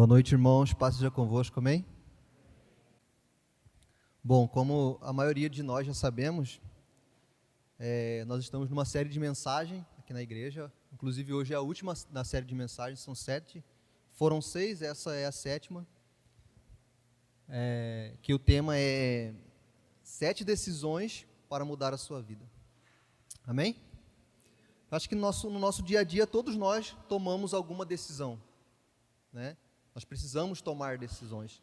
Boa noite, irmãos. Paz seja convosco, amém? Bom, como a maioria de nós já sabemos, nós estamos numa série de mensagens aqui na igreja. Inclusive, hoje é a última da série de mensagens, são 7. Foram 6, essa é a 7ª. Que o tema é 7 decisões para mudar a sua vida. Amém? Acho que no nosso dia a dia, todos nós tomamos alguma decisão, né? Nós precisamos tomar decisões.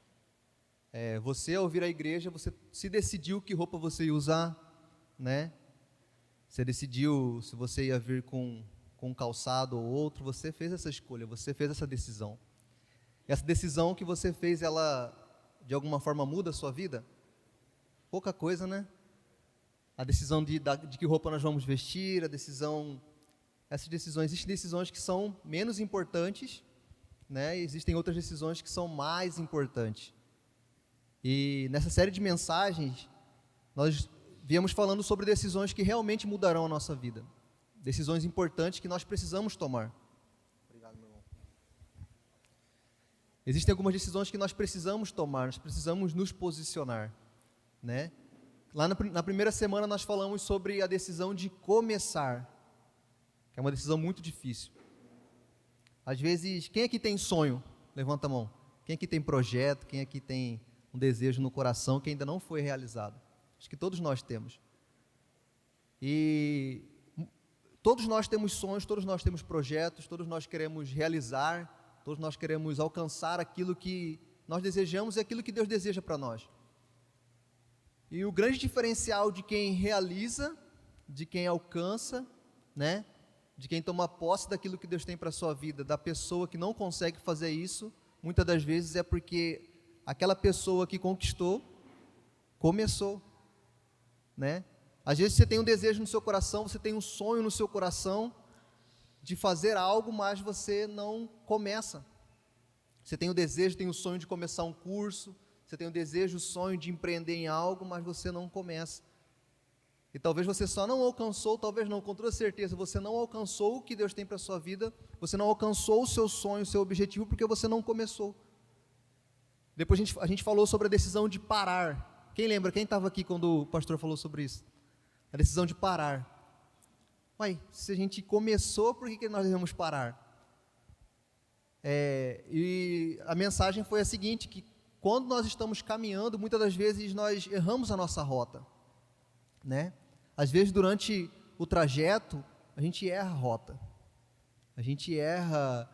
Você, ao vir à igreja, você se decidiu que roupa você ia usar, né? Você decidiu se você ia vir com um calçado ou outro, você fez essa escolha, você fez essa decisão. Essa decisão que você fez, ela, de alguma forma, muda a sua vida? Pouca coisa, né? A decisão de que roupa nós vamos vestir, essas decisões, existem decisões que são menos importantes, né? Existem outras decisões que são mais importantes. E nessa série de mensagens, nós viemos falando sobre decisões que realmente mudarão a nossa vida. Decisões importantes que nós precisamos tomar. Obrigado, meu irmão. Existem algumas decisões que nós precisamos tomar, nós precisamos nos posicionar, né? Lá na primeira semana nós falamos sobre a decisão de começar, que é uma decisão muito difícil. Às vezes, quem aqui tem sonho? Levanta a mão. Quem aqui tem projeto? Quem aqui tem um desejo no coração que ainda não foi realizado? Acho que todos nós temos. E todos nós temos sonhos, todos nós temos projetos, todos nós queremos realizar, todos nós queremos alcançar aquilo que nós desejamos e aquilo que Deus deseja para nós. E o grande diferencial de quem realiza, de quem alcança, né? De quem toma posse daquilo que Deus tem para a sua vida, da pessoa que não consegue fazer isso, muitas das vezes é porque aquela pessoa que conquistou, começou, né? Às vezes você tem um desejo no seu coração, você tem um sonho no seu coração de fazer algo, mas você não começa. Você tem o desejo, tem o sonho de começar um curso, você tem o desejo, o sonho de empreender em algo, mas você não começa. E talvez você só não alcançou, talvez não, com toda certeza, você não alcançou o que Deus tem para a sua vida, você não alcançou o seu sonho, o seu objetivo, porque você não começou. Depois a gente falou sobre a decisão de parar. Quem lembra? Quem estava aqui quando o pastor falou sobre isso? A decisão de parar. Uai, se a gente começou, por que nós devemos parar? E a mensagem foi a seguinte, que quando nós estamos caminhando, muitas das vezes nós erramos a nossa rota, né? Às vezes durante o trajeto a gente erra a rota, a gente erra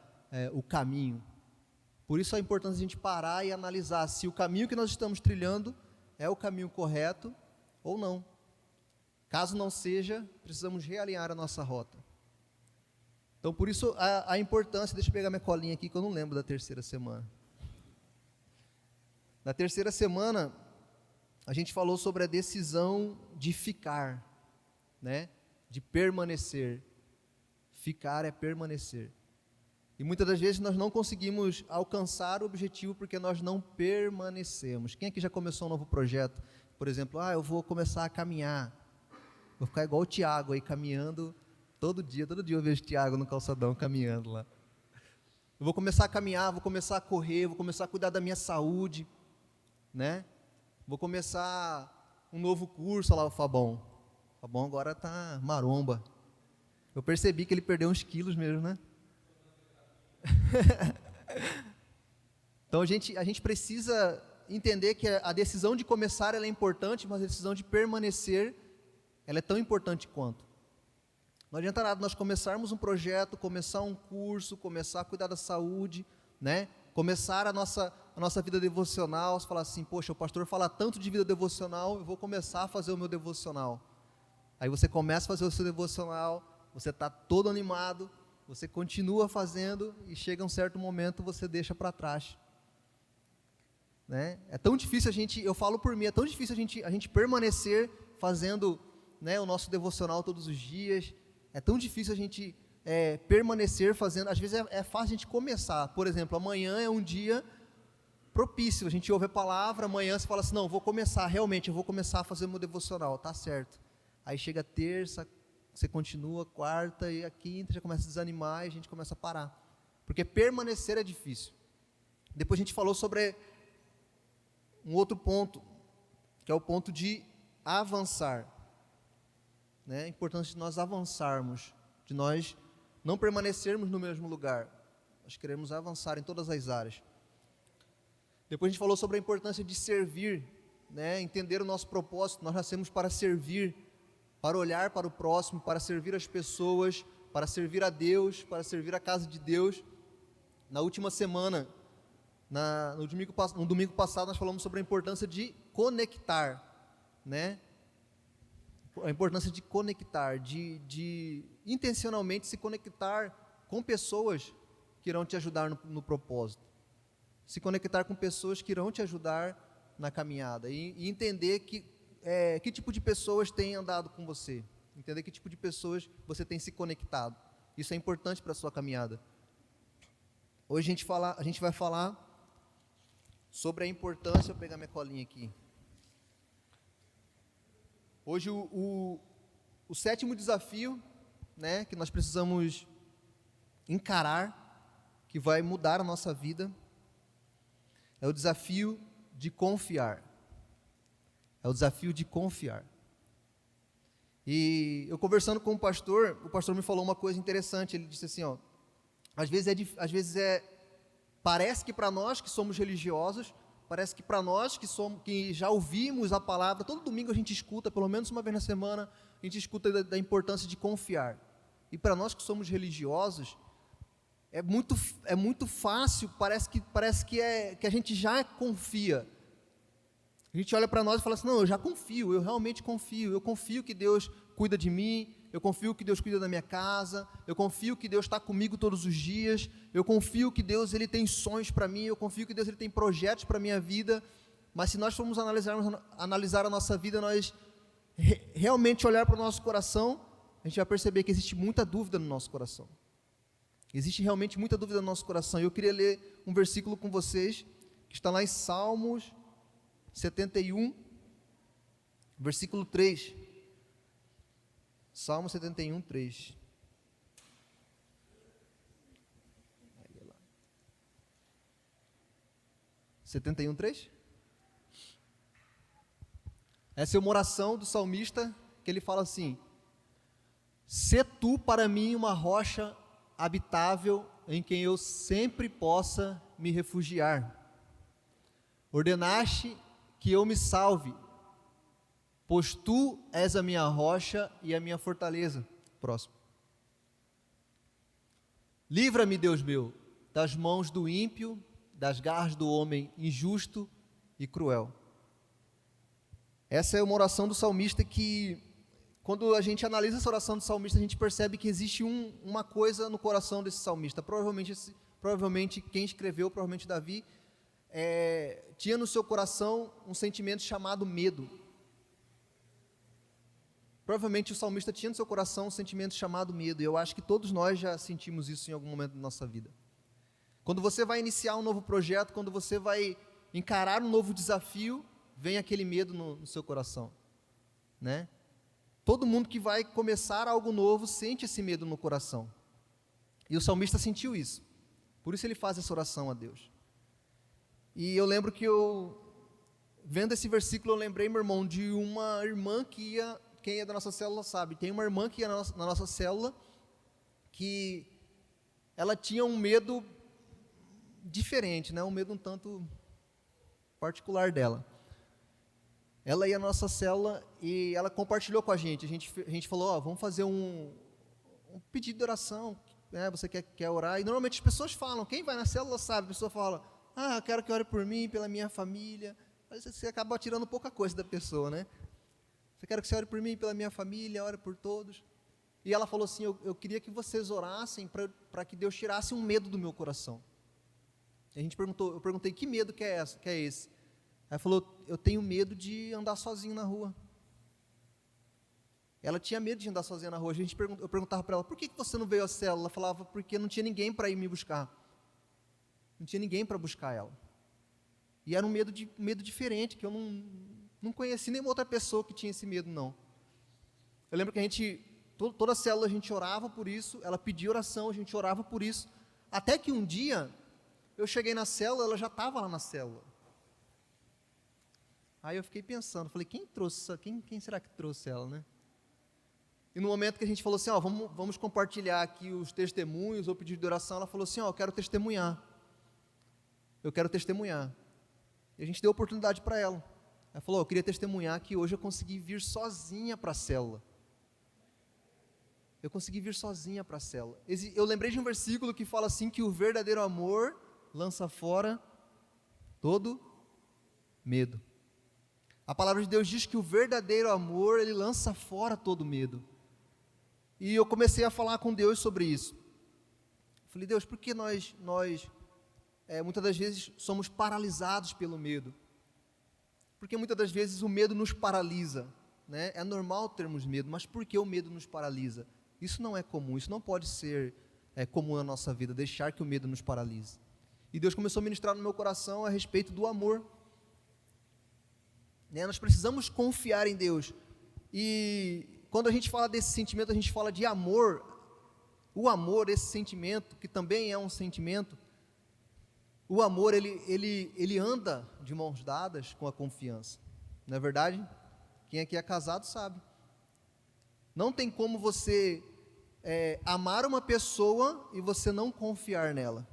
o caminho. Por isso a importância de a gente parar e analisar se o caminho que nós estamos trilhando é o caminho correto ou não. Caso não seja, precisamos realinhar a nossa rota. Então por isso a importância, deixa eu pegar minha colinha aqui que eu não lembro da terceira semana. Na terceira semana a gente falou sobre a decisão de ficar, né? De permanecer. Ficar é permanecer. E muitas das vezes nós não conseguimos alcançar o objetivo porque nós não permanecemos. Quem aqui já começou um novo projeto? Por exemplo, eu vou começar a caminhar. Vou ficar igual o Tiago aí, caminhando todo dia eu vejo o Tiago no calçadão caminhando lá. Eu vou começar a caminhar, vou começar a correr, vou começar a cuidar da minha saúde, né? Vou começar um novo curso, olha lá o Fabão. O Fabão agora está maromba. Eu percebi que ele perdeu uns quilos mesmo, né? Então a gente precisa entender que a decisão de começar ela é importante, mas a decisão de permanecer ela é tão importante quanto. Não adianta nada nós começarmos um projeto, começar um curso, começar a cuidar da saúde, né? Começar a nossa vida devocional, você falar assim, poxa, o pastor fala tanto de vida devocional, eu vou começar a fazer o meu devocional. Aí você começa a fazer o seu devocional, você está todo animado, você continua fazendo e chega um certo momento você deixa para trás, né? É tão difícil eu falo por mim, é tão difícil a gente permanecer fazendo, né, o nosso devocional todos os dias, é tão difícil a gente permanecer fazendo, às vezes é fácil a gente começar, por exemplo, amanhã é um dia propício, a gente ouve a palavra, amanhã você fala assim, não, eu vou começar a fazer o meu devocional, tá certo, aí chega a terça, você continua, quarta e a quinta, já começa a desanimar e a gente começa a parar, porque permanecer é difícil, Depois a gente falou sobre um outro ponto, que é o ponto de avançar, né? A importância de nós avançarmos, de nós não permanecermos no mesmo lugar. Nós queremos avançar em todas as áreas. Depois a gente falou sobre a importância de servir, né? Entender o nosso propósito. Nós nascemos para servir, para olhar para o próximo, para servir as pessoas, para servir a Deus, para servir a casa de Deus. Na última semana, no domingo passado, nós falamos sobre a importância de conectar, né? A importância de conectar, de intencionalmente se conectar com pessoas que irão te ajudar no propósito. Se conectar com pessoas que irão te ajudar na caminhada. E entender que tipo de pessoas têm andado com você. Entender que tipo de pessoas você tem se conectado. Isso é importante para a sua caminhada. Hoje a gente vai falar sobre a importância... Vou pegar minha colinha aqui. Hoje o sétimo desafio, né, que nós precisamos encarar, que vai mudar a nossa vida, é o desafio de confiar. É o desafio de confiar. E eu conversando com o pastor me falou uma coisa interessante. Ele disse assim, às vezes parece que para nós que somos religiosos, parece que para nós que já ouvimos a palavra, todo domingo a gente escuta, pelo menos uma vez na semana, a gente escuta da importância de confiar. E para nós que somos religiosos, é muito fácil, parece que a gente já confia. A gente olha para nós e fala assim, não, eu já confio, eu realmente confio, eu confio que Deus cuida de mim, eu confio que Deus cuida da minha casa, eu confio que Deus está comigo todos os dias, eu confio que Deus ele tem sonhos para mim, eu confio que Deus ele tem projetos para a minha vida. Mas se nós formos analisar a nossa vida, nós realmente olhar para o nosso coração, a gente vai perceber que existe muita dúvida no nosso coração. Existe realmente muita dúvida no nosso coração. E eu queria ler um versículo com vocês, que está lá em Salmos 71, versículo 3. Salmo 71, 3. 71, 3? Essa é uma oração do salmista, que ele fala assim: sê tu para mim uma rocha habitável, em quem eu sempre possa me refugiar. Ordenaste que eu me salve, pois tu és a minha rocha e a minha fortaleza. Próximo. Livra-me, Deus meu, das mãos do ímpio, das garras do homem injusto e cruel. Essa é uma oração do salmista que, quando a gente analisa essa oração do salmista, a gente percebe que existe uma coisa no coração desse salmista. Provavelmente quem escreveu, provavelmente Davi, tinha no seu coração um sentimento chamado medo. Provavelmente o salmista tinha no seu coração um sentimento chamado medo, e eu acho que todos nós já sentimos isso em algum momento da nossa vida. Quando você vai iniciar um novo projeto, quando você vai encarar um novo desafio, vem aquele medo no seu coração, né? Todo mundo que vai começar algo novo sente esse medo no coração, e o salmista sentiu isso, por isso ele faz essa oração a Deus. E eu lembro que vendo esse versículo, eu lembrei, meu irmão, de uma irmã quem é da nossa célula sabe, tem uma irmã que ia na nossa célula, que ela tinha um medo diferente, né? Um medo um tanto particular dela. Ela ia na nossa célula e ela compartilhou com a gente. A gente falou, vamos fazer um pedido de oração, né? Você quer orar? E normalmente as pessoas falam, quem vai na célula sabe, a pessoa fala, eu quero que ore por mim, pela minha família. Mas você acaba tirando pouca coisa da pessoa, né? Eu quero que você ore por mim, pela minha família, ore por todos. E ela falou assim, eu queria que vocês orassem para que Deus tirasse um medo do meu coração. E eu perguntei, que medo que é esse? Ela falou, eu tenho medo de andar sozinho na rua. Ela tinha medo de andar sozinha na rua. Eu perguntava para ela, por que você não veio à célula? Ela falava, porque não tinha ninguém para ir me buscar. Não tinha ninguém para buscar ela. E era um medo diferente, que eu não conheci nenhuma outra pessoa que tinha esse medo, não. Eu lembro que toda a célula a gente orava por isso, ela pedia oração, a gente orava por isso, até que um dia, eu cheguei na célula, ela já estava lá na célula. Aí eu fiquei pensando, falei, quem será que trouxe ela, né? E no momento que a gente falou assim, vamos compartilhar aqui os testemunhos ou pedido de oração, ela falou assim, eu quero testemunhar. Eu quero testemunhar. E a gente deu oportunidade para ela. Ela falou, eu queria testemunhar que hoje eu consegui vir sozinha para a célula. Eu consegui vir sozinha para a célula. Eu lembrei de um versículo que fala assim, que o verdadeiro amor lança fora todo medo. A palavra de Deus diz que o verdadeiro amor, ele lança fora todo medo. E eu comecei a falar com Deus sobre isso. Falei, Deus, por que nós muitas das vezes somos paralisados pelo medo? Porque muitas das vezes o medo nos paralisa, né? É normal termos medo, mas por que o medo nos paralisa? Isso não é comum, isso não pode ser comum na nossa vida, deixar que o medo nos paralise. E Deus começou a ministrar no meu coração a respeito do amor. Nós precisamos confiar em Deus. E quando a gente fala desse sentimento, a gente fala de amor. O amor, esse sentimento, que também é um sentimento, o amor, ele anda de mãos dadas com a confiança. Não é verdade? Quem aqui é casado sabe. Não tem como você amar uma pessoa e você não confiar nela.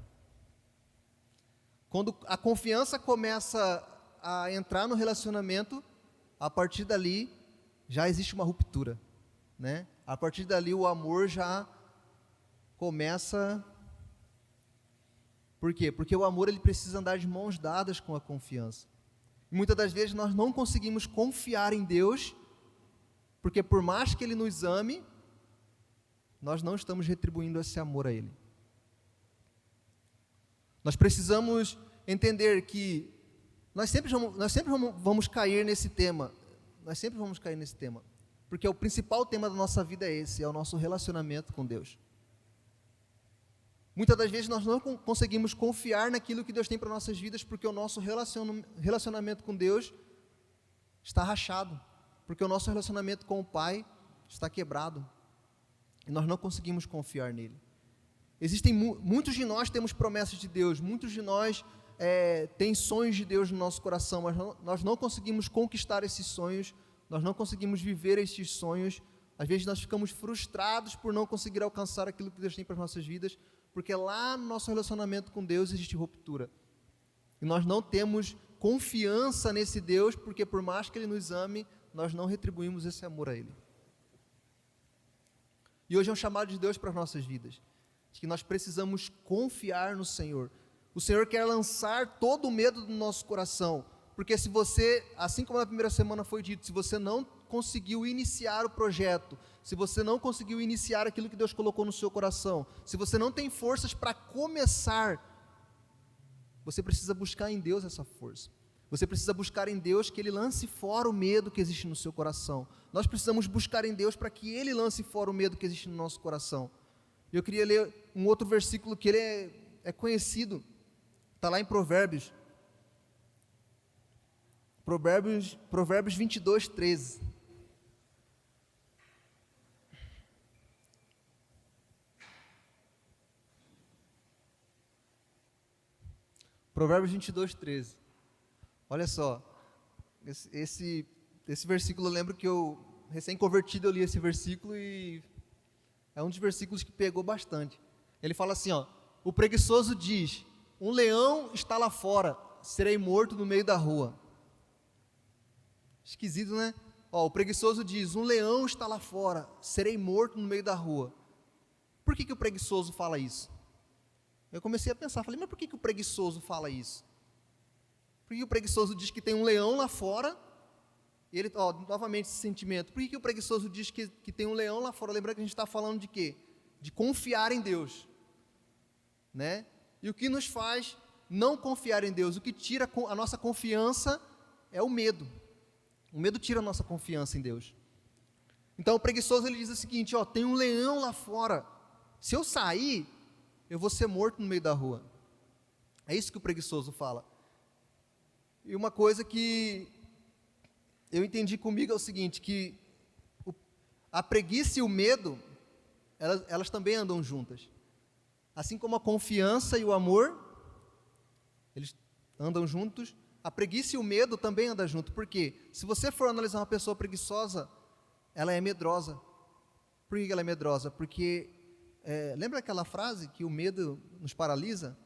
Quando a confiança começa a entrar no relacionamento, a partir dali já existe uma ruptura, né? A partir dali o amor já começa. Por quê? Porque o amor, ele precisa andar de mãos dadas com a confiança. E muitas das vezes nós não conseguimos confiar em Deus, porque por mais que Ele nos ame, nós não estamos retribuindo esse amor a Ele. Nós precisamos entender que nós sempre vamos cair nesse tema. Nós sempre vamos cair nesse tema. Porque o principal tema da nossa vida é esse, é o nosso relacionamento com Deus. Muitas das vezes nós não conseguimos confiar naquilo que Deus tem para nossas vidas, porque o nosso relacionamento com Deus está rachado, porque o nosso relacionamento com o Pai está quebrado, e nós não conseguimos confiar nele. Muitos de nós temos promessas de Deus, muitos de nós têm sonhos de Deus no nosso coração, mas nós não conseguimos conquistar esses sonhos, nós não conseguimos viver esses sonhos. Às vezes nós ficamos frustrados por não conseguir alcançar aquilo que Deus tem para as nossas vidas, porque lá no nosso relacionamento com Deus existe ruptura. E nós não temos confiança nesse Deus, porque por mais que Ele nos ame, nós não retribuímos esse amor a Ele. E hoje é um chamado de Deus para as nossas vidas, de que nós precisamos confiar no Senhor. O Senhor quer lançar todo o medo do nosso coração, porque se você, assim como na primeira semana foi dito, se você não conseguiu iniciar o projeto, se você não conseguiu iniciar aquilo que Deus colocou no seu coração, se você não tem forças para começar, você precisa buscar em Deus essa força. Você precisa buscar em Deus que Ele lance fora o medo que existe no seu coração. Nós precisamos buscar em Deus para que Ele lance fora o medo que existe no nosso coração. Eu queria ler um outro versículo que ele é conhecido, está lá em Provérbios 22, 13. Provérbios 22, 13. Olha só, esse versículo, eu lembro que eu, recém-convertido, eu li esse versículo e é um dos versículos que pegou bastante. Ele fala assim, o preguiçoso diz, um leão está lá fora, serei morto no meio da rua. Esquisito, né? O preguiçoso diz, um leão está lá fora, serei morto no meio da rua. Por que o preguiçoso fala isso? Eu comecei a pensar, falei, mas por que o preguiçoso fala isso? Por que o preguiçoso diz que tem um leão lá fora? E ele, novamente esse sentimento. Por que o preguiçoso diz que tem um leão lá fora? Lembrando que a gente está falando de quê? De confiar em Deus, né? E o que nos faz não confiar em Deus, o que tira a nossa confiança é o medo. O medo tira a nossa confiança em Deus. Então o preguiçoso, ele diz o seguinte, tem um leão lá fora. Se eu sair, eu vou ser morto no meio da rua. É isso que o preguiçoso fala. E uma coisa que eu entendi comigo é o seguinte, que a preguiça e o medo, elas também andam juntas. Assim como a confiança e o amor, Eles andam juntos. A preguiça e o medo também andam juntos. Por quê? Se você for analisar uma pessoa preguiçosa, ela é medrosa. Por que ela é medrosa? Porque, lembra aquela frase que o medo nos paralisa?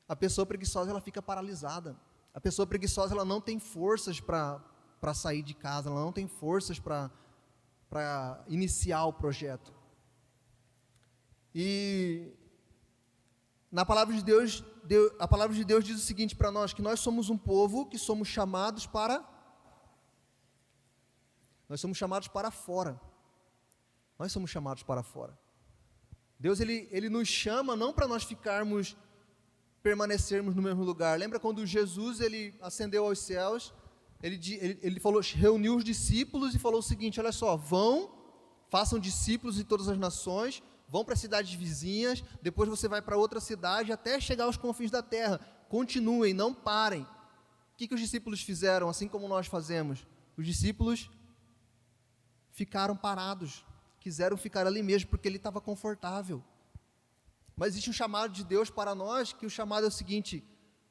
A pessoa preguiçosa, ela fica paralisada. A pessoa preguiçosa, ela não tem forças para sair de casa, ela não tem forças para iniciar o projeto. E na palavra de Deus, a palavra de Deus diz o seguinte para nós, que nós somos um povo que somos chamados para fora. Nós somos chamados para fora. Deus, ele nos chama não para nós permanecermos no mesmo lugar. Lembra quando Jesus, ele ascendeu aos céus, ele falou, reuniu os discípulos e falou o seguinte, olha só, vão, façam discípulos de todas as nações, vão para cidades vizinhas, depois você vai para outra cidade, até chegar aos confins da terra. Continuem, não parem. O que os discípulos fizeram, assim como nós fazemos? Os discípulos ficaram parados, quiseram ficar ali mesmo, porque ele estava confortável. Mas existe um chamado de Deus para nós, que o chamado é o seguinte,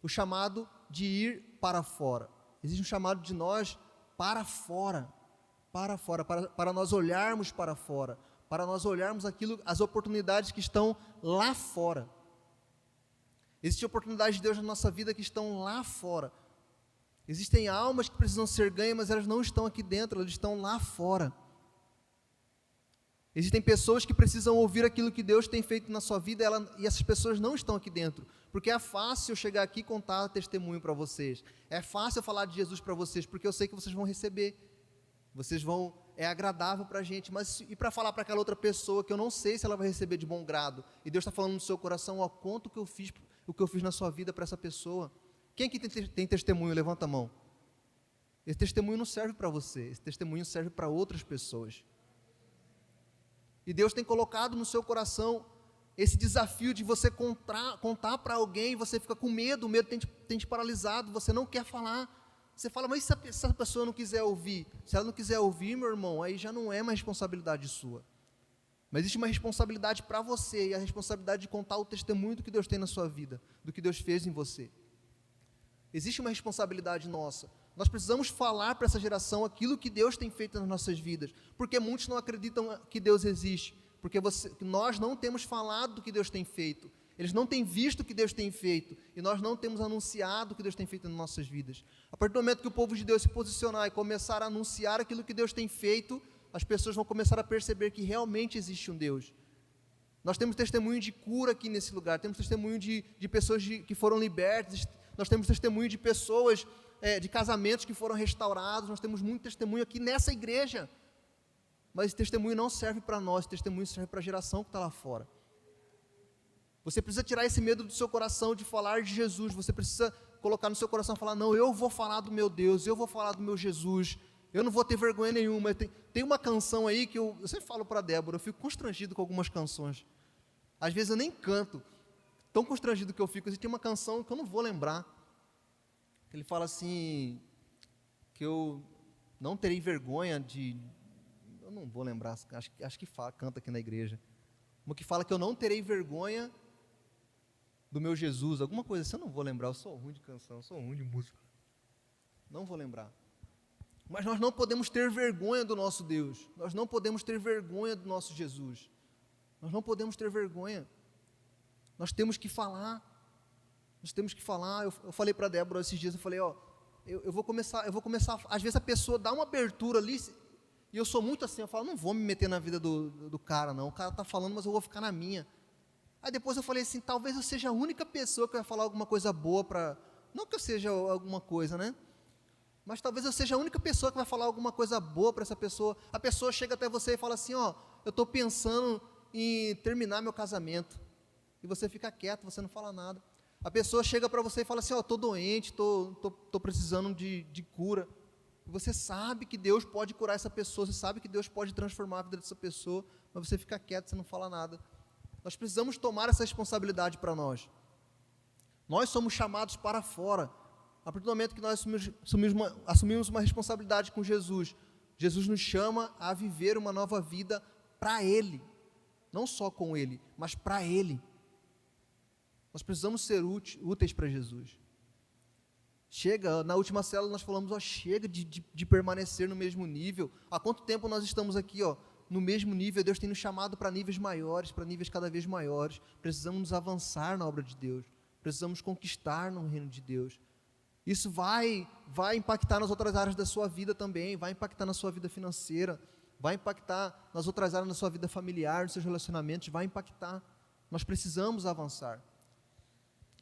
o chamado de ir para fora. Existe um chamado de nós para fora, para nós olharmos para fora, para nós olharmos as oportunidades que estão lá fora. Existem oportunidades de Deus na nossa vida que estão lá fora. Existem almas que precisam ser ganhas, mas elas não estão aqui dentro, elas estão lá fora. Existem pessoas que precisam ouvir aquilo que Deus tem feito na sua vida, e essas pessoas não estão aqui dentro, porque é fácil eu chegar aqui e contar testemunho para vocês, é fácil eu falar de Jesus para vocês, porque eu sei que vocês vão receber, é agradável para a gente, mas e para falar para aquela outra pessoa que eu não sei se ela vai receber de bom grado, e Deus está falando no seu coração, ó, conta o que eu fiz na sua vida para essa pessoa. Quem aqui tem testemunho? Levanta a mão. Esse testemunho não serve para você, esse testemunho serve para outras pessoas. E Deus tem colocado no seu coração esse desafio de você contar para alguém, e você fica com medo, o medo tem te paralisado, você não quer falar. Você fala, mas se essa pessoa não quiser ouvir? Se ela não quiser ouvir, meu irmão, aí já não é uma responsabilidade sua. Mas existe uma responsabilidade para você, e a responsabilidade de contar o testemunho do que Deus tem na sua vida, do que Deus fez em você. Existe uma responsabilidade nossa. Nós precisamos falar para essa geração aquilo que Deus tem feito nas nossas vidas, porque muitos não acreditam que Deus existe, porque nós não temos falado do que Deus tem feito, eles não têm visto o que Deus tem feito, e nós não temos anunciado o que Deus tem feito nas nossas vidas. A partir do momento que o povo de Deus se posicionar e começar a anunciar aquilo que Deus tem feito, as pessoas vão começar a perceber que realmente existe um Deus. Nós temos testemunho de cura aqui nesse lugar, temos testemunho de pessoas que foram libertas, nós temos testemunho de pessoas, de casamentos que foram restaurados, nós temos muito testemunho aqui nessa igreja, mas esse testemunho não serve para nós, esse testemunho serve para a geração que está lá fora. Você precisa tirar esse medo do seu coração de falar de Jesus, você precisa colocar no seu coração e falar, não, eu vou falar do meu Deus, eu vou falar do meu Jesus, eu não vou ter vergonha nenhuma. Tem uma canção aí que eu sempre falo para a Débora, eu fico constrangido com algumas canções, às vezes eu nem canto, tão constrangido que eu fico. Tem uma canção que eu não vou lembrar, ele fala assim, que eu não terei vergonha de, eu não vou lembrar, acho que canta aqui na igreja, uma que fala que eu não terei vergonha do meu Jesus, alguma coisa assim, eu não vou lembrar, eu sou ruim de canção, eu sou ruim de música, não vou lembrar. Mas nós não podemos ter vergonha do nosso Deus, nós não podemos ter vergonha do nosso Jesus, nós não podemos ter vergonha, nós temos que falar, eu falei para a Débora esses dias, eu falei, ó, eu vou começar, às vezes a pessoa dá uma abertura ali, e eu sou muito assim, eu falo, não vou me meter na vida do cara não, o cara está falando, mas eu vou ficar na minha. Aí depois eu falei assim, talvez eu seja a única pessoa que vai falar alguma coisa boa não que eu seja alguma coisa, né? Mas talvez eu seja a única pessoa que vai falar alguma coisa boa para essa pessoa. A pessoa chega até você e fala assim, ó, eu estou pensando em terminar meu casamento. E você fica quieto, você não fala nada. A pessoa chega para você e fala assim, ó, estou doente, estou precisando de cura. E você sabe que Deus pode curar essa pessoa, você sabe que Deus pode transformar a vida dessa pessoa, mas você fica quieto, você não fala nada. Nós precisamos tomar essa responsabilidade para nós. Nós somos chamados para fora. A partir do momento que nós assumimos uma responsabilidade com Jesus, Jesus nos chama a viver uma nova vida para Ele. Não só com Ele, mas para Ele. Nós precisamos ser úteis para Jesus. Chega, na última célula nós falamos, ó, chega de permanecer no mesmo nível. Há quanto tempo nós estamos aqui, ó, no mesmo nível? Deus tem nos chamado para níveis maiores, para níveis cada vez maiores. Precisamos avançar na obra de Deus. Precisamos conquistar no reino de Deus. Isso vai impactar nas outras áreas da sua vida também, vai impactar na sua vida financeira, vai impactar nas outras áreas da sua vida familiar, nos seus relacionamentos, vai impactar. Nós precisamos avançar.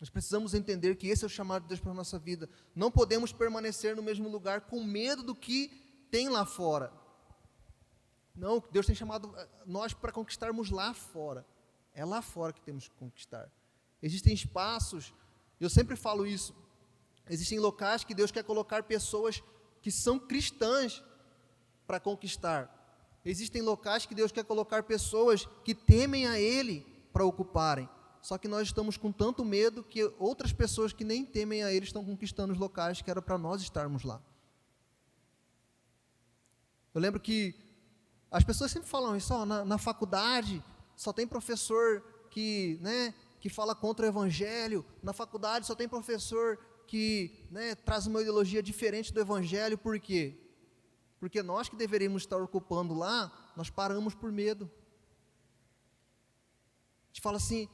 Nós precisamos entender que esse é o chamado de Deus para a nossa vida. Não podemos permanecer no mesmo lugar com medo do que tem lá fora. Não, Deus tem chamado nós para conquistarmos lá fora. É lá fora que temos que conquistar. Existem espaços, eu sempre falo isso, existem locais que Deus quer colocar pessoas que são cristãs para conquistar. Existem locais que Deus quer colocar pessoas que temem a Ele para ocuparem. Só que nós estamos com tanto medo que outras pessoas que nem temem a Ele estão conquistando os locais que era para nós estarmos lá. Eu lembro que as pessoas sempre falam isso, ó, na faculdade só tem professor que fala contra o Evangelho, na faculdade só tem professor que traz uma ideologia diferente do Evangelho. Por quê? Porque nós que deveríamos estar ocupando lá, nós paramos por medo. A gente fala assim,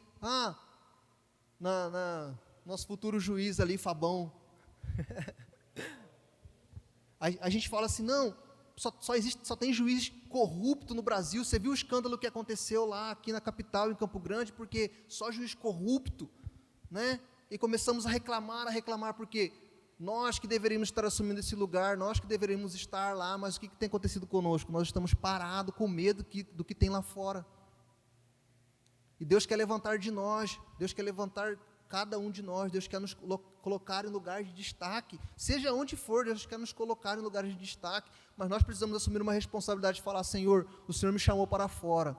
nosso futuro juiz ali, Fabão, a gente fala assim, não, só tem juiz corrupto no Brasil. Você viu o escândalo que aconteceu lá aqui na capital, em Campo Grande, porque só juiz corrupto, e começamos a reclamar, porque nós que deveríamos estar assumindo esse lugar, nós que deveríamos estar lá, mas o que tem acontecido conosco? Nós estamos parados com medo do que tem lá fora. E Deus quer levantar de nós, Deus quer levantar cada um de nós, Deus quer nos colocar em lugares de destaque, seja onde for, Deus quer nos colocar em lugares de destaque, mas nós precisamos assumir uma responsabilidade de falar, Senhor, o Senhor me chamou para fora,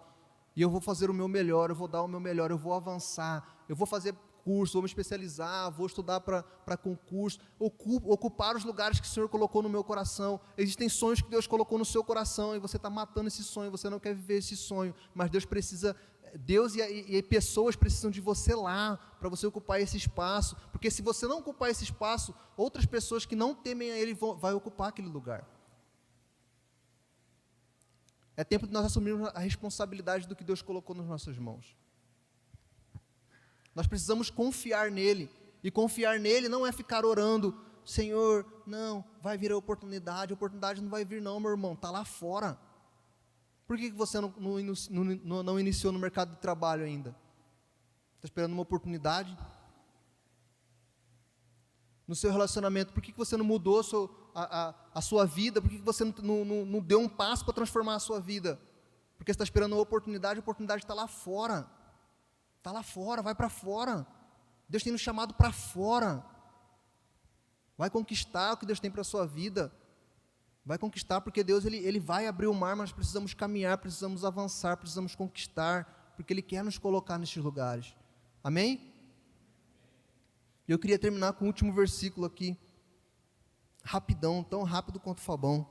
e eu vou fazer o meu melhor, eu vou dar o meu melhor, eu vou avançar, eu vou fazer curso, vou me especializar, vou estudar para concurso, ocupar os lugares que o Senhor colocou no meu coração. Existem sonhos que Deus colocou no seu coração, e você está matando esse sonho, você não quer viver esse sonho, mas Deus e pessoas precisam de você lá, para você ocupar esse espaço, porque se você não ocupar esse espaço, outras pessoas que não temem a Ele vão ocupar aquele lugar. É tempo de nós assumirmos a responsabilidade do que Deus colocou nas nossas mãos. Nós precisamos confiar nele, e confiar nele não é ficar orando, Senhor, não, vai vir a oportunidade não vai vir não, meu irmão, está lá fora. Por que você não iniciou no mercado de trabalho ainda? Está esperando uma oportunidade? No seu relacionamento, por que você não mudou a sua vida? Por que você não deu um passo para transformar a sua vida? Porque você está esperando uma oportunidade, a oportunidade está lá fora. Está lá fora, vai para fora. Deus tem nos chamado para fora. Vai conquistar o que Deus tem para a sua vida. Vai conquistar, porque Deus ele vai abrir o mar, mas precisamos caminhar, precisamos avançar, precisamos conquistar, porque Ele quer nos colocar nesses lugares. Amém? Eu queria terminar com o último versículo aqui, rapidão, tão rápido quanto o Fabão.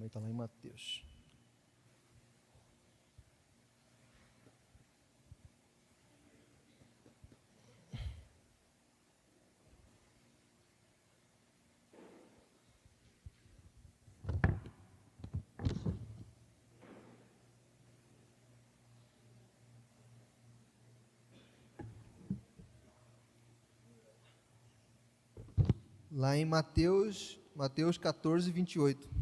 Está lá em Mateus. Lá em Mateus 14, 28.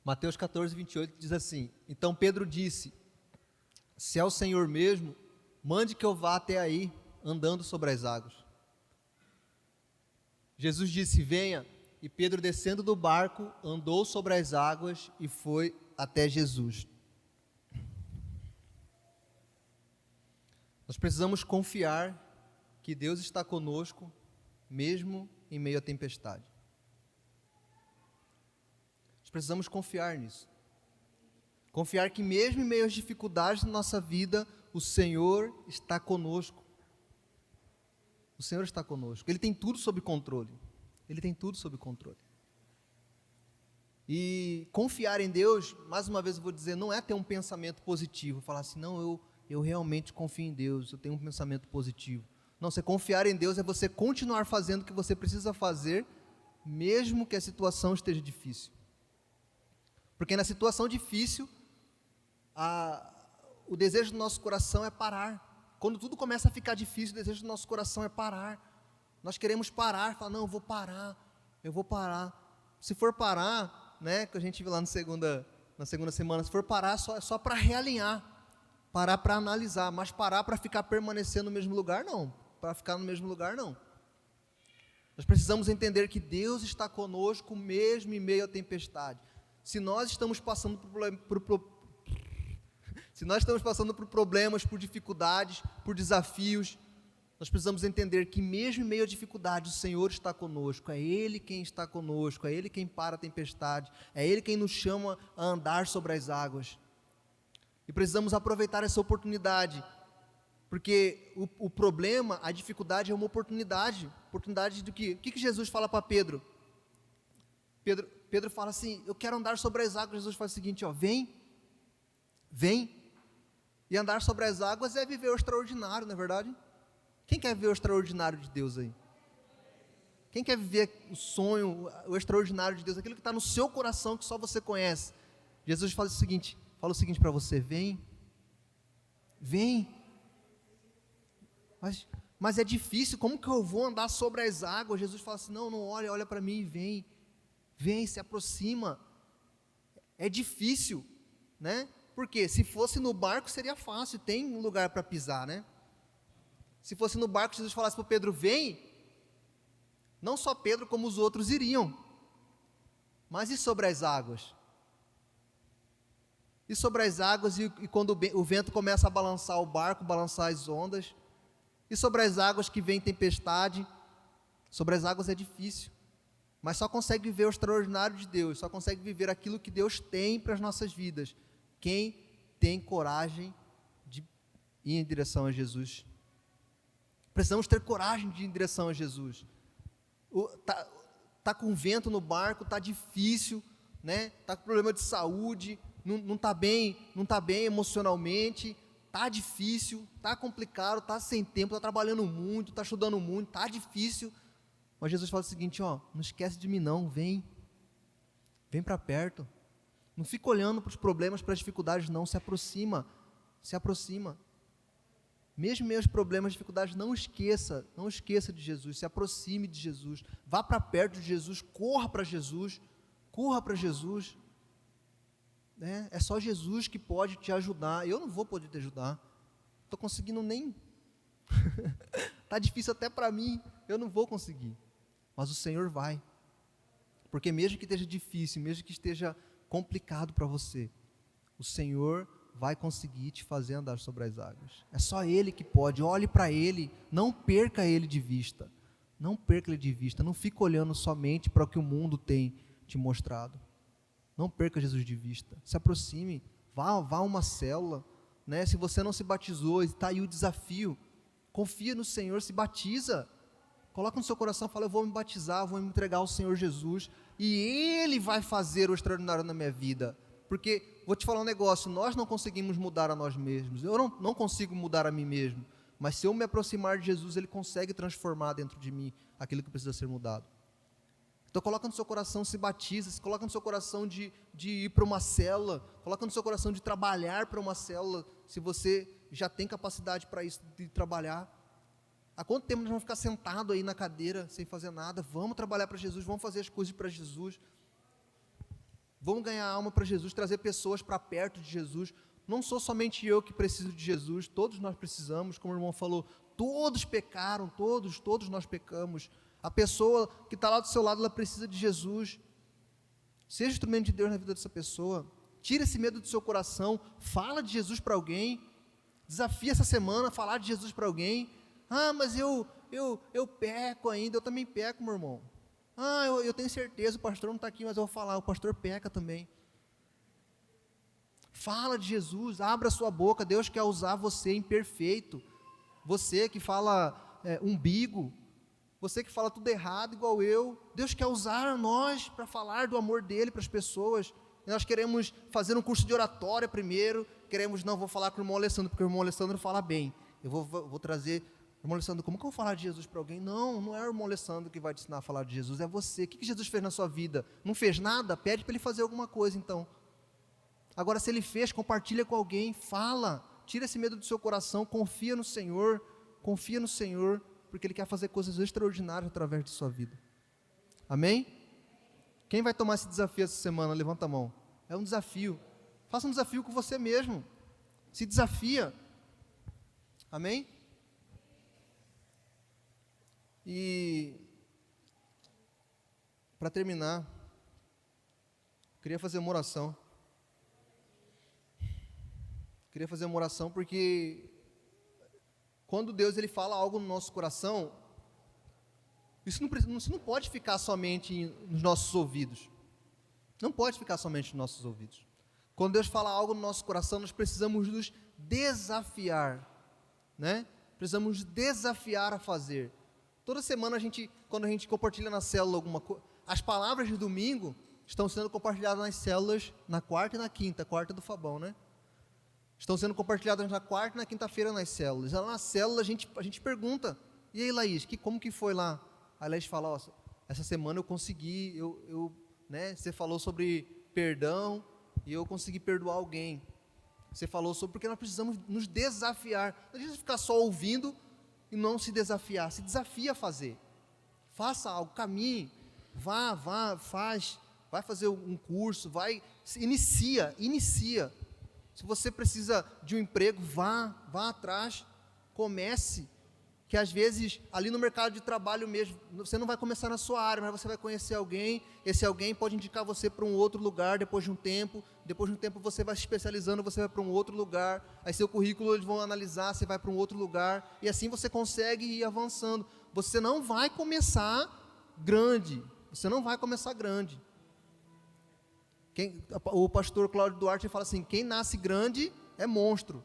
Mateus 14, 28 diz assim: Então Pedro disse, se é o Senhor mesmo, mande que eu vá até aí, andando sobre as águas. Jesus disse, venha, e Pedro, descendo do barco, andou sobre as águas e foi até Jesus. Nós precisamos confiar que Deus está conosco, mesmo em meio à tempestade. Nós precisamos confiar nisso. Confiar que mesmo em meio às dificuldades da nossa vida, o Senhor está conosco. O Senhor está conosco. Ele tem tudo sob controle. Ele tem tudo sob controle. E confiar em Deus, mais uma vez eu vou dizer, não é ter um pensamento positivo, falar assim, não, eu realmente confio em Deus, eu tenho um pensamento positivo. Não, você confiar em Deus é você continuar fazendo o que você precisa fazer, mesmo que a situação esteja difícil. Porque na situação difícil, o desejo do nosso coração é parar. Quando tudo começa a ficar difícil, o desejo do nosso coração é parar. Nós queremos parar, falar, não, eu vou parar. Se for parar, né, que a gente viu lá na segunda semana, se for parar é só para realinhar, parar para analisar, mas parar para ficar permanecendo no mesmo lugar, não. Para ficar no mesmo lugar, não. Nós precisamos entender que Deus está conosco mesmo em meio à tempestade. Se nós estamos passando por problemas, por dificuldades, por desafios, nós precisamos entender que mesmo em meio à dificuldade, o Senhor está conosco, é Ele quem está conosco, é Ele quem para a tempestade, é Ele quem nos chama a andar sobre as águas. E precisamos aproveitar essa oportunidade, porque o problema, a dificuldade é uma oportunidade do quê? O que Jesus fala para Pedro? Pedro fala assim, eu quero andar sobre as águas. Jesus fala o seguinte, ó, vem, e andar sobre as águas é viver o extraordinário, não é verdade? Quem quer ver o extraordinário de Deus aí? Quem quer viver o sonho, o extraordinário de Deus, aquilo que está no seu coração, que só você conhece? Jesus fala o seguinte para você, vem, mas é difícil, como que eu vou andar sobre as águas? Jesus fala assim, não olha para mim e vem, se aproxima, é difícil, né? Porque se fosse no barco seria fácil, tem um lugar para pisar, né? Se fosse no barco, Jesus falasse para Pedro, vem, não só Pedro como os outros iriam, mas e sobre as águas? E sobre as águas, e quando o vento começa a balançar o barco, balançar as ondas, e sobre as águas que vem tempestade, sobre as águas é difícil, mas só consegue viver o extraordinário de Deus, só consegue viver aquilo que Deus tem para as nossas vidas, quem tem coragem de ir em direção a Jesus. Precisamos ter coragem de ir em direção a Jesus. Tá com vento no barco, tá difícil, né? Tá com problema de saúde, não tá bem emocionalmente, tá difícil, tá complicado, tá sem tempo, tá trabalhando muito, tá estudando muito, tá difícil. Mas Jesus fala o seguinte, ó, não esquece de mim não, vem para perto. Não fica olhando para os problemas, para as dificuldades, não, se aproxima. Mesmo meus problemas, dificuldades, não esqueça de Jesus, se aproxime de Jesus, vá para perto de Jesus, corra para Jesus, né? É só Jesus que pode te ajudar, eu não vou poder te ajudar, não estou conseguindo nem, está difícil até para mim, eu não vou conseguir, mas o Senhor vai, porque mesmo que esteja difícil, mesmo que esteja complicado para você, o Senhor vai conseguir te fazer andar sobre as águas. É só Ele que pode, olhe para Ele, não perca Ele de vista, não fique olhando somente para o que o mundo tem te mostrado, não perca Jesus de vista, se aproxime, vá a uma célula, né? Se você não se batizou, está aí o desafio, confia no Senhor, se batiza, coloca no seu coração, fala, eu vou me batizar, vou me entregar ao Senhor Jesus, e Ele vai fazer o extraordinário na minha vida, porque, vou te falar um negócio, nós não conseguimos mudar a nós mesmos, eu não consigo mudar a mim mesmo, mas se eu me aproximar de Jesus, Ele consegue transformar dentro de mim aquilo que precisa ser mudado. Então coloca no seu coração, se batiza, coloca no seu coração de ir para uma célula, coloca no seu coração de trabalhar para uma célula, se você já tem capacidade para isso, de trabalhar. Há quanto tempo nós vamos ficar sentados aí na cadeira, sem fazer nada? Vamos trabalhar para Jesus, vamos fazer as coisas para Jesus, vamos ganhar alma para Jesus, trazer pessoas para perto de Jesus. Não sou somente eu que preciso de Jesus, todos nós precisamos, como o irmão falou, todos pecaram, todos nós pecamos. A pessoa que está lá do seu lado, ela precisa de Jesus. Seja instrumento de Deus na vida dessa pessoa. Tira esse medo do seu coração, fala de Jesus para alguém. Desafia essa semana, falar de Jesus para alguém. Ah, mas eu peco ainda, eu também peco, meu irmão. Ah, eu tenho certeza, o pastor não está aqui, mas eu vou falar, o pastor peca também. Fala de Jesus, abra sua boca. Deus quer usar você imperfeito, você que fala umbigo, você que fala tudo errado igual eu. Deus quer usar nós para falar do amor dele para as pessoas. Nós queremos fazer um curso de oratória primeiro, vou falar com o irmão Alessandro, porque o irmão Alessandro fala bem. Eu vou trazer, irmão Alessandro, como que eu vou falar de Jesus para alguém? Não é o irmão Alessandro que vai te ensinar a falar de Jesus, é você. O que Jesus fez na sua vida? Não fez nada? Pede para ele fazer alguma coisa então. Agora, se ele fez, compartilha com alguém, fala, tira esse medo do seu coração, confia no Senhor, porque ele quer fazer coisas extraordinárias através de sua vida. Amém? Quem vai tomar esse desafio essa semana? Levanta a mão. É um desafio. Faça um desafio com você mesmo. Se desafia. Amém? E para terminar, queria fazer uma oração. Porque quando Deus ele fala algo no nosso coração, isso não pode ficar somente nos nossos ouvidos. Não pode ficar somente nos nossos ouvidos. Quando Deus fala algo no nosso coração, nós precisamos nos desafiar, né? Precisamos desafiar a fazer. Toda semana quando a gente compartilha na célula alguma coisa, as palavras de domingo estão sendo compartilhadas nas células na quarta e na quinta, quarta do Fabão, né? Estão sendo compartilhadas na quarta e na quinta-feira nas células. Lá na célula a gente pergunta, e aí Laís, como que foi lá? Aí Laís fala, essa semana eu consegui, né, você falou sobre perdão, e eu consegui perdoar alguém. Você falou sobre, porque nós precisamos nos desafiar. Não adianta ficar só ouvindo e não se desafiar. Se desafia a fazer. Faça algo, caminhe, faz, vai fazer um curso, inicia. Se você precisa de um emprego, vá atrás, comece. Que às vezes, ali no mercado de trabalho mesmo, você não vai começar na sua área, mas você vai conhecer alguém, esse alguém pode indicar você para um outro lugar depois de um tempo você vai se especializando, você vai para um outro lugar, aí seu currículo eles vão analisar, você vai para um outro lugar, e assim você consegue ir avançando. Você não vai começar grande, o pastor Cláudio Duarte fala assim, quem nasce grande é monstro.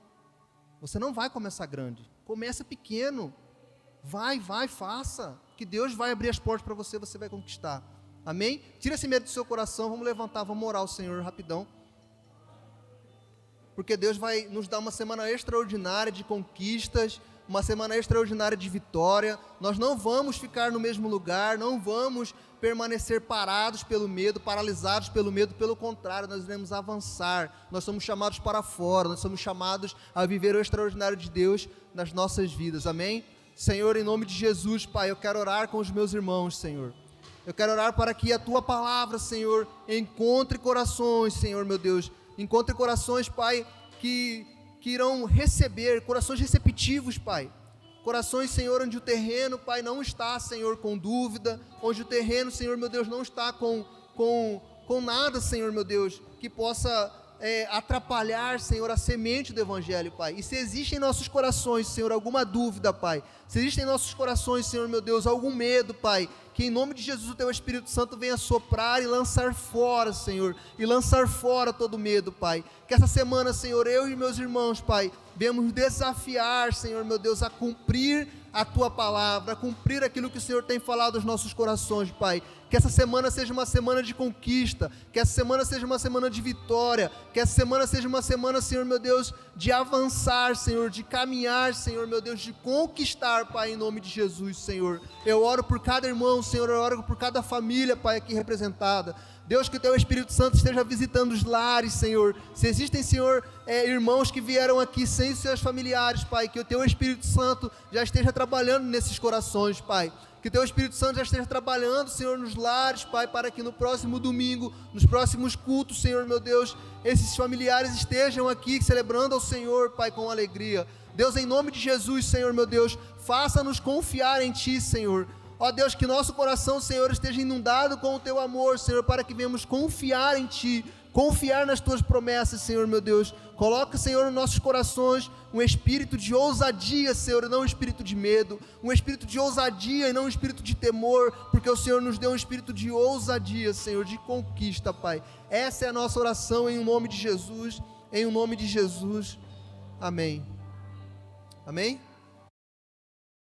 Você não vai começar grande, começa pequeno, vai, faça, que Deus vai abrir as portas para você, você vai conquistar, amém? Tira esse medo do seu coração, vamos levantar, vamos orar ao Senhor rapidão, porque Deus vai nos dar uma semana extraordinária de conquistas, uma semana extraordinária de vitória. Nós não vamos ficar no mesmo lugar, não vamos permanecer parados pelo medo, paralisados pelo medo, pelo contrário, nós iremos avançar. Nós somos chamados para fora, nós somos chamados a viver o extraordinário de Deus nas nossas vidas, amém? Senhor, em nome de Jesus, Pai, eu quero orar com os meus irmãos, Senhor. Eu quero orar para que a Tua palavra, Senhor, encontre corações, Senhor, meu Deus, encontre corações, Pai, que irão receber, corações receptivos, Pai. Corações, Senhor, onde o terreno, Pai, não está, Senhor, com dúvida, onde o terreno, Senhor, meu Deus, não está com nada, Senhor, meu Deus, que possa atrapalhar, Senhor, a semente do Evangelho, Pai. E se existe em nossos corações, Senhor, alguma dúvida, Pai, se existe em nossos corações, Senhor, meu Deus, algum medo, Pai, que em nome de Jesus o Teu Espírito Santo venha soprar e lançar fora, Senhor, e lançar fora todo medo, Pai. Que essa semana, Senhor, eu e meus irmãos, Pai, venhamos desafiar, Senhor, meu Deus, a cumprir a Tua palavra, a cumprir aquilo que o Senhor tem falado aos nossos corações, Pai. Que essa semana seja uma semana de conquista, que essa semana seja uma semana de vitória, que essa semana seja uma semana, Senhor, meu Deus, de avançar, Senhor, de caminhar, Senhor, meu Deus, de conquistar, Pai, em nome de Jesus, Senhor. Eu oro por cada irmão, Senhor, eu oro por cada família, Pai, aqui representada. Deus, que o Teu Espírito Santo esteja visitando os lares, Senhor. Se existem, Senhor, irmãos que vieram aqui sem seus familiares, Pai, que o Teu Espírito Santo já esteja trabalhando nesses corações, Pai. Que o Teu Espírito Santo já esteja trabalhando, Senhor, nos lares, Pai, para que no próximo domingo, nos próximos cultos, Senhor, meu Deus, esses familiares estejam aqui celebrando ao Senhor, Pai, com alegria. Deus, em nome de Jesus, Senhor, meu Deus, faça-nos confiar em Ti, Senhor. Ó Deus, que nosso coração, Senhor, esteja inundado com o Teu amor, Senhor, para que venhamos confiar em Ti, confiar nas Tuas promessas, Senhor, meu Deus. Coloca, Senhor, nos nossos corações um espírito de ousadia, Senhor, e não um espírito de medo, um espírito de ousadia e não um espírito de temor, porque o Senhor nos deu um espírito de ousadia, Senhor, de conquista, Pai. Essa é a nossa oração em nome de Jesus. em o nome de Jesus. Amém. Amém?